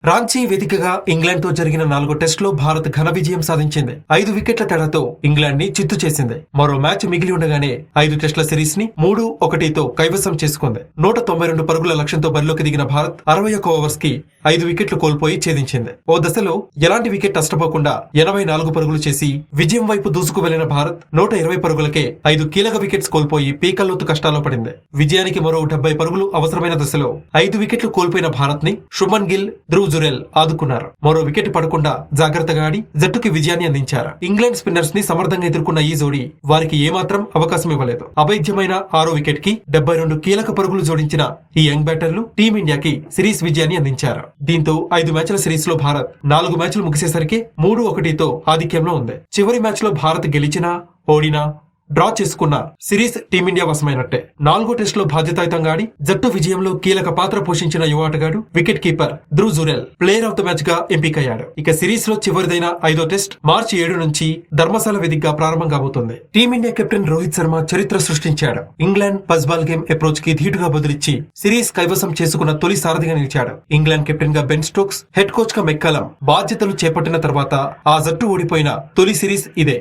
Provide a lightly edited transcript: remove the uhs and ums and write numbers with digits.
రాంచీ వేదికగా ఇంగ్లాండ్ తో జరిగిన 4 టెస్టులో భారత్ ఘన విజయం సాధించింది. 5 వికెట్ల తేడాతో ఇంగ్లాండ్ ని చిత్తు చేసింది. మరో మ్యాచ్ మిగిలి ఉండగానే 5 టెస్టుల సిరీస్ ని 3-1తో కైవసం చేసుకుంది. 192 పరుగుల లక్ష్యంతో బరిలోకి దిగిన భారత్ 61 ఓవర్స్ కి 5 వికెట్లు కోల్పోయి ఛేదించింది. ఓ దశలో ఎలాంటి వికెట్ నష్టపోకుండా 84 పరుగులు చేసి విజయం వైపు దూసుకు వెళ్లిన భారత్ 120 పరుగులకే 5 కీలక వికెట్స్ కోల్పోయి పీకల్లోతు కష్టాల్లో పడింది. విజయానికి మరో 70 పరుగులు అవసరమైన దశలో 5 వికెట్లు కోల్పోయిన భారత్ ని శుభ్మన్ గిల్, ధ్రువ్ జురెల్ ఆదుకున్నారు. మరో వికెట్ పడకుండా జాగ్రత్తగా ఆడి జట్టుకి విజయాన్ని అందించారు. ఇంగ్లాండ్ స్పిన్నర్స్ ని సమర్థంగా ఎదుర్కొన్న ఈ జోడీ వారికి ఏమాత్రం అవకాశం ఇవ్వలేదు. అభేద్యమైన 6వ వికెట్ కి 72 కీలక పరుగులు జోడించిన ఈ యంగ్ బ్యాటర్లు టీమిండియాకి సిరీస్ విజయాన్ని అందించారు. దీంతో 5 మ్యాచ్ల సిరీస్ లో భారత్ 4 మ్యాచ్లు ముగిసేసరికి 3-1తో ఆధిక్యంలో ఉంది. చివరి మ్యాచ్ లో భారత్ గెలిచినా ఓడినా డ్రా చేసుకున్న సిరీస్ టీమిండియా వశమైనట్టే. 4వ టెస్ట్ లో బాధ్యతాయుతంగా ఆడి జట్టు విజయంలో కీలక పాత్ర పోషించిన యువ ఆటగాడు wicket keeper Dhruv Jurel player of the match గా ఎంపికయ్యాడు. ఇక సిరీస్ లో చివరిదైన 5వ టెస్ట్ మార్చి 7 నుంచి ధర్మశాల వేదికగా ప్రారంభం కాబోతుంది. టీమిండియా కెప్టెన్ రోహిత్ శర్మ చరిత్ర సృష్టించాడు. ఇంగ్లాండ్ పజ్బాల్ గేమ్ అప్రోచ్ కి ధీటుగా బదులిచ్చి సిరీస్ కైవసం చేసుకున్న తొలి సారథిగా నిలిచాడు. ఇంగ్లాండ్ కెప్టెన్ గా బెన్ స్టోక్స్, హెడ్ కోచ్ గా మెక్కలం బాధ్యతలు చేపట్టిన తర్వాత ఆ జట్టు ఓడిపోయిన తొలి సిరీస్ ఇదే.